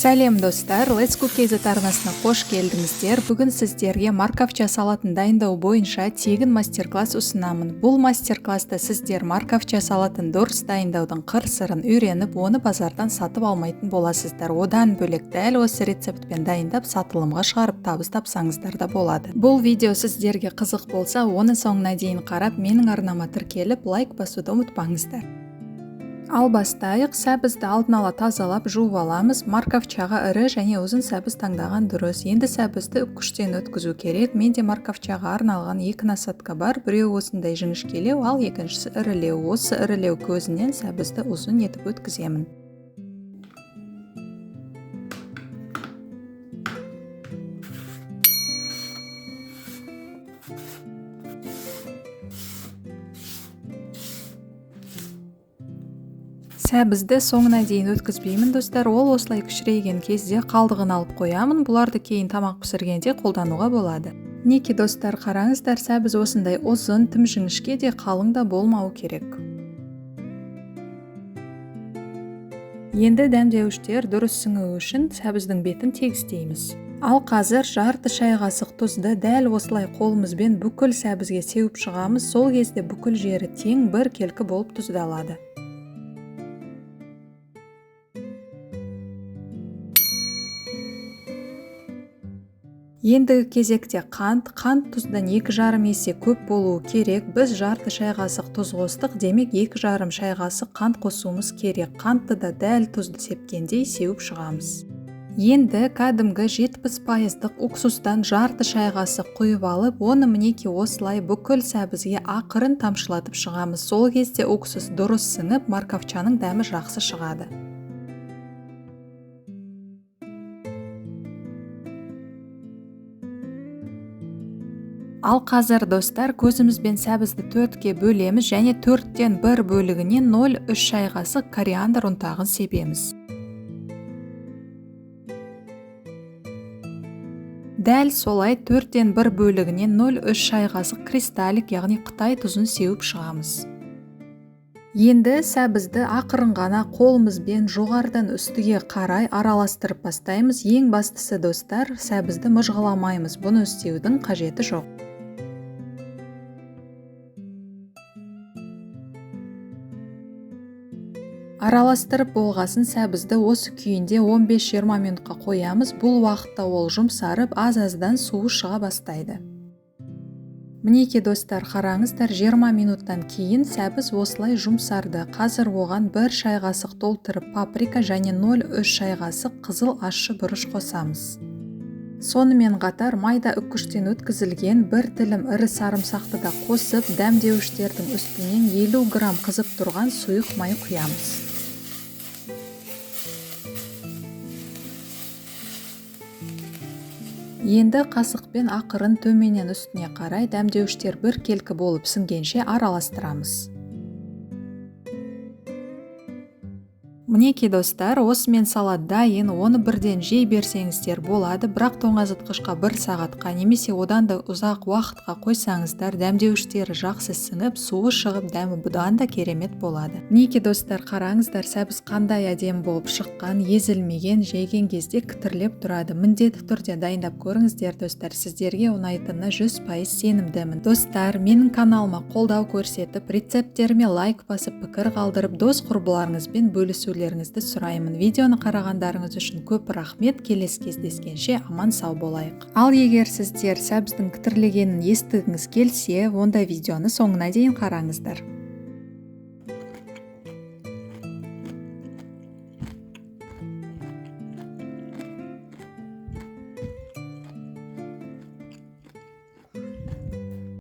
Сәлем достар, Let's Cook KZ арнасына қош келдіңіздер. Бүгін сіздерге морковча салатын дайындау бойынша тегін мастер-класс ұсынамын. Бұл мастер-класста сіздер морковча салатын дұрыс дайындаудың қыр-сырын үйреніп, оны базардан сатып алмайтын боласыздар. Одан бөлек дәл осы рецептпен дайындап сатылымға шығарып табыс тапсаңыздар да болады. Бұл видео сіздерге қызық болса, оны соңына дейін қарап, менің арнама тіркеліп, лайк басуды ұмытпаңыздар. Ал бастайық. Сәбізді алдын ала тазалап жуып аламыз. Морковчаға ірі және ұзын сәбіз таңдаған дұрыс. Енді сәбізді үккіштен өткізу керек. Менде морковчаға арналған 2 насадка бар. Біреуі осындай жіңішкелеу, ал екіншісі ірілеу. Осы ірілеу көзінен сәбізді ұзын етіп өткіземін. Сәбізді соңына дейін өткізбеймін достар. Ол осылай кішірейген кезде қалдығын алып қоямын. Бұларды кейін тамақ пісіргенде қолдануға болады. Мінекей достар, қараңыздар, сәбіз осындай ұзын, тым жіңішке де қалың да болмауы керек. Енді дәмдеуіштер дұрыс сіңуі үшін сәбіздің бетін тегістейміз. Ал қазір жарты шай қасық тұзды дәл осылай қолымызбен бүкіл сәбізге сеуіп шығамыз. Сол кезде бүкіл жері тең бір келкі болып тұздалады. Ендігі кезекте қант тұздан 2,5 есе көп болуы керек. Біз жарты шай қасық тұз қостық, демек 2,5 шай қасық қант қосуымыз керек. Қантты да дәл тұзды сепкендей сеуіп шығамыз. Енді кәдімгі 70% уксустан жарты шай қасық құйып алып, оны мінекей осылай бүкіл сәбізге ақырын тамшылатып шығамыз. Сол кезде уксус дұрыс сіңіп, морковчаның дәмі жақсы шығады. Ал қазір достар, көзімізбен сәбізді 4-ке бөлеміз және 4-тен 1 бөлігіне 0,3 шай қасық кориандр ұнтағын себеміз. Дәл солай 4-тен 1 бөлігіне 0,3 шай қасық кристаллик, яғни Қытай тұзын сеуіп шығамыз. Енді сәбізді ақырын ғана қолымызбен жоғарыдан үстіге қарай араластырып бастаймыз. Ең бастысы достар, сәбізді мыжғыламаймыз. Бұны істеудің қажеті жоқ. Араластырып болғасын сәбізді осы күйінде 15-20 минутқа қоямыз. Бұл уақытта ол жұмсарып, аз-аздан суы шыға бастайды. Мінекей достар, қараңыздар, 20 минуттан кейін сәбіз осылай жұмсарды. Қазір оған 1 шай қасық толтырып паприка және 0,3 шай қасық қызыл ащы бұрыш қосамыз. Сонымен қатар майда үккіштен өткізілген 1 тілім ірі сарымсақты да қосып, дәмдеуіштердің үстінен 50 грамм қызып тұрған сұйық май құямыз. Енді қасықпен ақырын төменнен үстіне қарай дәмдеуіштер бір келкі болып сіңгенше араластырамыз. Мінекей достар, осымен салат дайын, оны бірден жей берсеңіздер болады, бірақ тоңазытқышқа 1 сағатқа немесе одан да ұзақ уақытқа қойсаңыздар, дәмдеуіштері жақсы сіңіп, суы шығып, дәмі бұдан да керемет болады. Мінекей достар, қараңыздар, сәбіз қандай әдемі болып шыққан, езілмеген, жеген кезде кітірлеп тұрады. Міндетті түрде дайындап көріңіздер достар, сіздерге ұнайтынына 100% сенімдімін. Достар, менің каналыма қолдау көрсетіп, рецепттеріме лайк басып, пікір қалдырып, дос құрбыларыңызбен бөлісулеріңізді сұраймын. Видеоны қарағандарыңыз үшін көп рахмет. Келесі кездескенше аман сау болайық. Ал егер сіздер сәбіздің кітірлегенін естігіңіз келсе, онда видеоны соңына дейін қараңыздар.